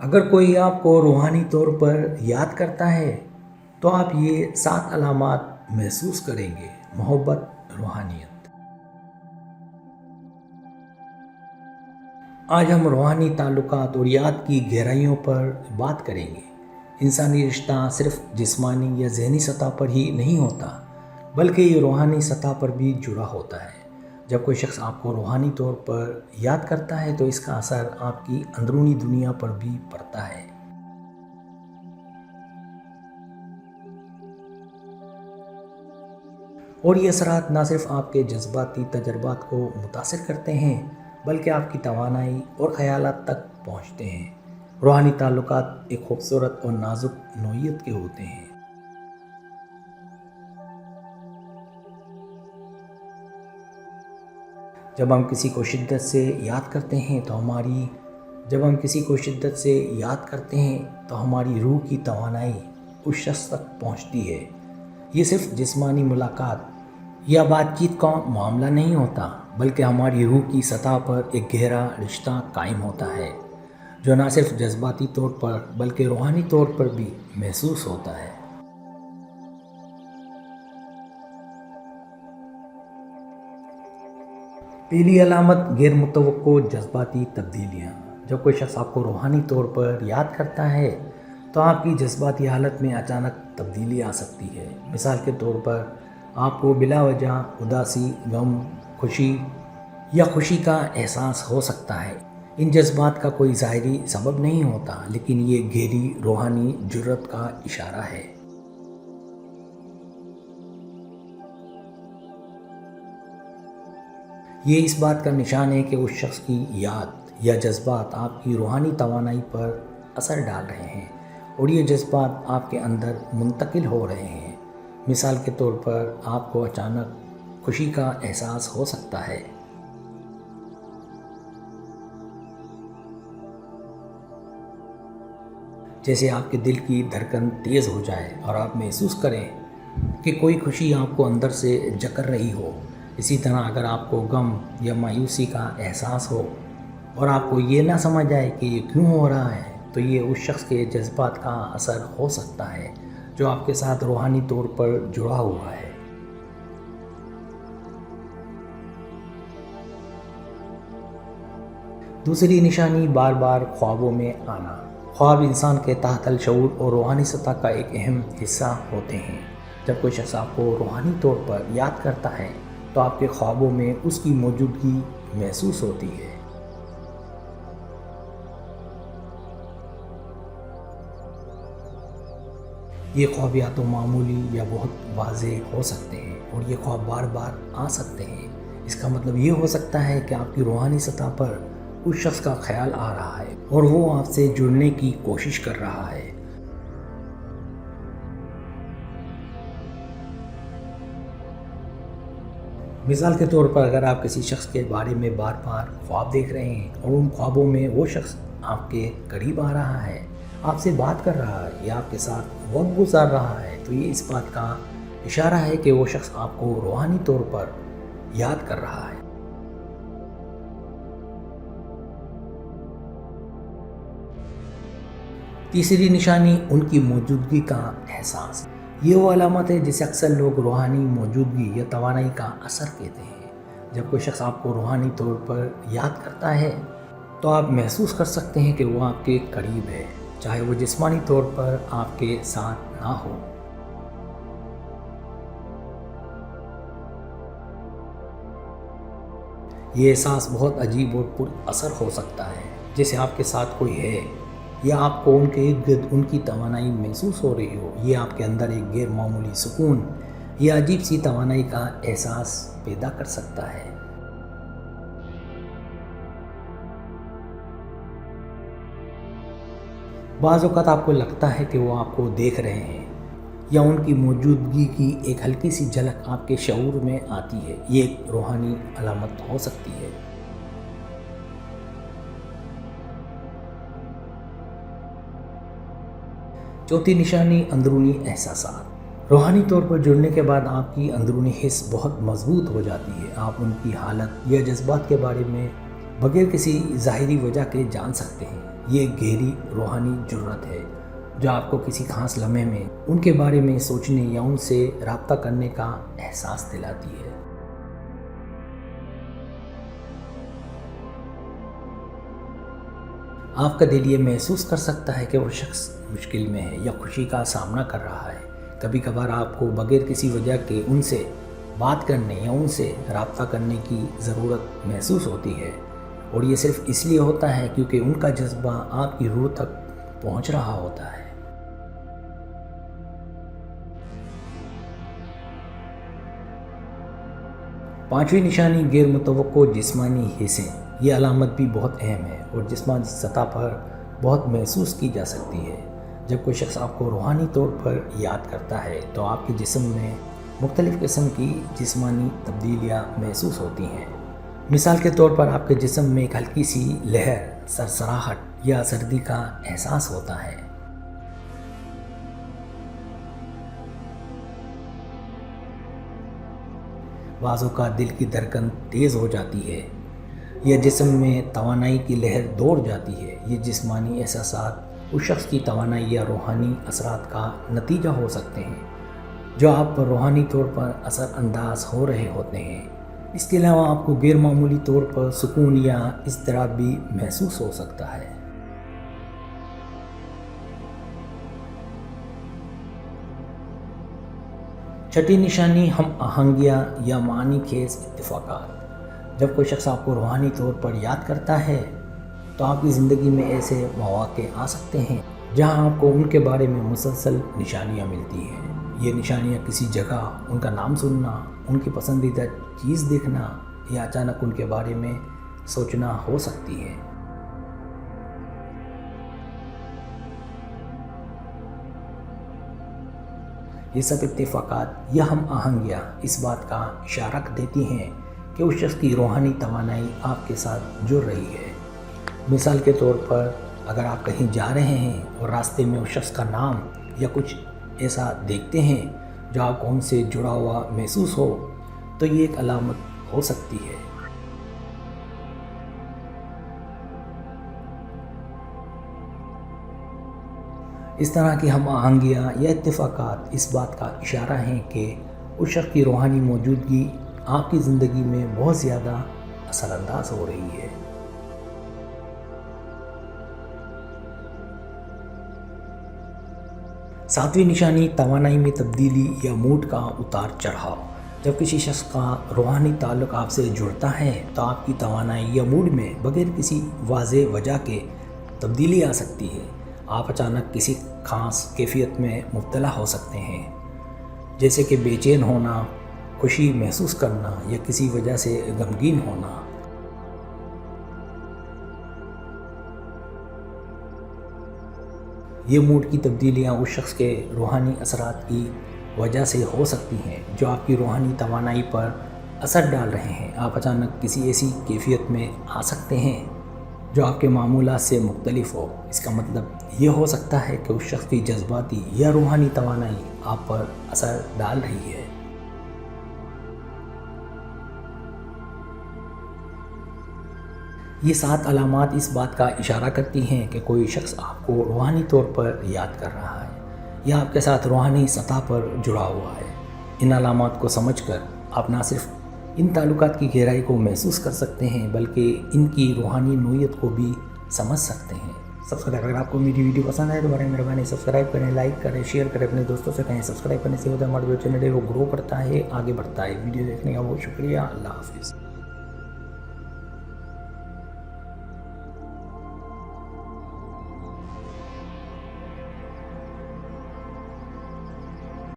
اگر کوئی آپ کو روحانی طور پر یاد کرتا ہے تو آپ یہ 7 علامات محسوس کریں گے۔ محبت، روحانیت۔ آج ہم روحانی تعلقات اور یاد کی گہرائیوں پر بات کریں گے۔ انسانی رشتہ صرف جسمانی یا ذہنی سطح پر ہی نہیں ہوتا، بلکہ یہ روحانی سطح پر بھی جڑا ہوتا ہے۔ جب کوئی شخص آپ کو روحانی طور پر یاد کرتا ہے تو اس کا اثر آپ کی اندرونی دنیا پر بھی پڑتا ہے۔ اور یہ اثرات نہ صرف آپ کے جذباتی تجربات کو متاثر کرتے ہیں بلکہ آپ کی توانائی اور خیالات تک پہنچتے ہیں۔ روحانی تعلقات ایک خوبصورت اور نازک نوعیت کے ہوتے ہیں۔ جب ہم کسی کو شدت سے یاد کرتے ہیں تو ہماری روح کی توانائی اس شخص تک پہنچتی ہے۔ یہ صرف جسمانی ملاقات یا بات چیت کا معاملہ نہیں ہوتا، بلکہ ہماری روح کی سطح پر ایک گہرا رشتہ قائم ہوتا ہے جو نہ صرف جذباتی طور پر بلکہ روحانی طور پر بھی محسوس ہوتا ہے۔ پہلی علامت غیر متوقع جذباتی تبدیلیاں۔ جب کوئی شخص آپ کو روحانی طور پر یاد کرتا ہے تو آپ کی جذباتی حالت میں اچانک تبدیلی آ سکتی ہے۔ مثال کے طور پر آپ کو بلا وجہ اداسی، غم، خوشی یا خوشی کا احساس ہو سکتا ہے۔ ان جذبات کا کوئی ظاہری سبب نہیں ہوتا، لیکن یہ گہری روحانی جرات کا اشارہ ہے۔ یہ اس بات کا نشان ہے کہ اس شخص کی یاد یا جذبات آپ کی روحانی توانائی پر اثر ڈال رہے ہیں اور یہ جذبات آپ کے اندر منتقل ہو رہے ہیں۔ مثال کے طور پر آپ کو اچانک خوشی کا احساس ہو سکتا ہے۔ جیسے آپ کے دل کی دھڑکن تیز ہو جائے اور آپ محسوس کریں کہ کوئی خوشی آپ کو اندر سے جکر رہی ہو۔ اسی طرح اگر آپ کو غم یا مایوسی کا احساس ہو اور آپ کو یہ نہ سمجھ آئے کہ یہ کیوں ہو رہا ہے تو یہ اس شخص کے جذبات کا اثر ہو سکتا ہے جو آپ کے ساتھ روحانی طور پر جڑا ہوا ہے۔ دوسری نشانی بار بار خوابوں میں آنا۔ خواب انسان کے تحت الشعور اور روحانی سطح کا ایک اہم حصہ ہوتے ہیں۔ جب کوئی شخص آپ کو روحانی طور پر یاد کرتا ہے تو آپ کے خوابوں میں اس کی موجودگی محسوس ہوتی ہے۔ یہ خواب یا تو معمولی یا بہت واضح ہو سکتے ہیں اور یہ خواب بار بار آ سکتے ہیں۔ اس کا مطلب یہ ہو سکتا ہے کہ آپ کی روحانی سطح پر اس شخص کا خیال آ رہا ہے اور وہ آپ سے جڑنے کی کوشش کر رہا ہے۔ مثال کے طور پر اگر آپ کسی شخص کے بارے میں بار بار خواب دیکھ رہے ہیں اور ان خوابوں میں وہ شخص آپ کے قریب آ رہا ہے، آپ سے بات کر رہا ہے یا آپ کے ساتھ وقت گزار رہا ہے، تو یہ اس بات کا اشارہ ہے کہ وہ شخص آپ کو روحانی طور پر یاد کر رہا ہے۔ تیسری نشانی ان کی موجودگی کا احساس۔ یہ وہ علامت ہے جسے اکثر لوگ روحانی موجودگی یا توانائی کا اثر کہتے ہیں۔ جب کوئی شخص آپ کو روحانی طور پر یاد کرتا ہے تو آپ محسوس کر سکتے ہیں کہ وہ آپ کے قریب ہے، چاہے وہ جسمانی طور پر آپ کے ساتھ نہ ہو۔ یہ احساس بہت عجیب اور پر اثر ہو سکتا ہے، جیسے آپ کے ساتھ کوئی ہے یا آپ کو ان کے ارد گرد ان کی توانائی محسوس ہو رہی ہو۔ یہ آپ کے اندر ایک غیر معمولی سکون یا عجیب سی توانائی کا احساس پیدا کر سکتا ہے۔ بعض اوقات آپ کو لگتا ہے کہ وہ آپ کو دیکھ رہے ہیں یا ان کی موجودگی کی ایک ہلکی سی جھلک آپ کے شعور میں آتی ہے۔ یہ ایک روحانی علامت ہو سکتی ہے۔ چوتھی نشانی اندرونی احساسات۔ روحانی طور پر جڑنے کے بعد آپ کی اندرونی حس بہت مضبوط ہو جاتی ہے۔ آپ ان کی حالت یا جذبات کے بارے میں بغیر کسی ظاہری وجہ کے جان سکتے ہیں۔ یہ ایک گہری روحانی جرات ہے جو آپ کو کسی خاص لمحے میں ان کے بارے میں سوچنے یا ان سے رابطہ کرنے کا احساس دلاتی ہے۔ آپ کا دل یہ محسوس کر سکتا ہے کہ وہ شخص مشکل میں ہے یا خوشی کا سامنا کر رہا ہے۔ کبھی کبھار آپ کو بغیر کسی وجہ کے ان سے بات کرنے یا ان سے رابطہ کرنے کی ضرورت محسوس ہوتی ہے، اور یہ صرف اس لیے ہوتا ہے کیونکہ ان کا جذبہ آپ کی روح تک پہنچ رہا ہوتا ہے۔ پانچویں نشانی غیر متوقع جسمانی حصے۔ یہ علامت بھی بہت اہم ہے اور جسمانی سطح پر بہت محسوس کی جا سکتی ہے۔ جب کوئی شخص آپ کو روحانی طور پر یاد کرتا ہے تو آپ کے جسم میں مختلف قسم کی جسمانی تبدیلیاں محسوس ہوتی ہیں۔ مثال کے طور پر آپ کے جسم میں ایک ہلکی سی لہر، سرسراہٹ یا سردی کا احساس ہوتا ہے۔ بعض اوقات دل کی دھڑکن تیز ہو جاتی ہے یا جسم میں توانائی کی لہر دوڑ جاتی ہے۔ یہ جسمانی احساسات اس شخص کی توانائی یا روحانی اثرات کا نتیجہ ہو سکتے ہیں جو آپ پر روحانی طور پر اثر انداز ہو رہے ہوتے ہیں۔ اس کے علاوہ آپ کو غیر معمولی طور پر سکون یا اضطراب بھی محسوس ہو سکتا ہے۔ چھٹی نشانی ہم آہنگیاں یا معنی خیز اتفاقات۔ جب کوئی شخص آپ کو روحانی طور پر یاد کرتا ہے تو آپ کی زندگی میں ایسے مواقع آ سکتے ہیں جہاں آپ کو ان کے بارے میں مسلسل نشانیاں ملتی ہیں۔ یہ نشانیاں کسی جگہ ان کا نام سننا، ان کی پسندیدہ چیز دیکھنا یا اچانک ان کے بارے میں سوچنا ہو سکتی ہے۔ یہ سب اتفاقات یا ہم آہنگیاں اس بات کا اشارہ دیتی ہیں کہ اس شخص کی روحانی توانائی آپ کے ساتھ جڑ رہی ہے۔ مثال کے طور پر اگر آپ کہیں جا رہے ہیں اور راستے میں اس شخص کا نام یا کچھ ایسا دیکھتے ہیں جو آپ کو ان سے جڑا ہوا محسوس ہو تو یہ ایک علامت ہو سکتی ہے۔ اس طرح کی ہم آہنگیاں یا اتفاقات اس بات کا اشارہ ہیں کہ اس شخص کی روحانی موجودگی آپ کی زندگی میں بہت زیادہ اثر انداز ہو رہی ہے۔ ساتویں نشانی توانائی میں تبدیلی یا موڈ کا اتار چڑھاؤ۔ جب کسی شخص کا روحانی تعلق آپ سے جڑتا ہے تو آپ کی توانائی یا موڈ میں بغیر کسی واضح وجہ کے تبدیلی آ سکتی ہے۔ آپ اچانک کسی خاص کیفیت میں مبتلا ہو سکتے ہیں، جیسے کہ بے چین ہونا، خوشی محسوس کرنا یا کسی وجہ سے غمگین ہونا۔ یہ موڈ کی تبدیلیاں اس شخص کے روحانی اثرات کی وجہ سے ہو سکتی ہیں جو آپ کی روحانی توانائی پر اثر ڈال رہے ہیں۔ آپ اچانک کسی ایسی کیفیت میں آ سکتے ہیں جو آپ کے معمولات سے مختلف ہو۔ اس کا مطلب یہ ہو سکتا ہے کہ اس شخص کی جذباتی یا روحانی توانائی آپ پر اثر ڈال رہی ہے۔ یہ 7 علامات اس بات کا اشارہ کرتی ہیں کہ کوئی شخص آپ کو روحانی طور پر یاد کر رہا ہے یا آپ کے ساتھ روحانی سطح پر جڑا ہوا ہے۔ ان علامات کو سمجھ کر آپ نہ صرف ان تعلقات کی گہرائی کو محسوس کر سکتے ہیں بلکہ ان کی روحانی نوعیت کو بھی سمجھ سکتے ہیں۔ اگر آپ کو میری ویڈیو پسند آئے تو برائے مہربانی سبسکرائب کریں، لائک کریں، شیئر کریں، اپنے دوستوں سے کہیں۔ سبسکرائب کرنے سے ہوتا ہے ہمارا جو چینل ہے وہ گرو کرتا ہے، آگے بڑھتا ہے۔ ویڈیو دیکھنے کا بہت شکریہ۔ اللہ حافظ۔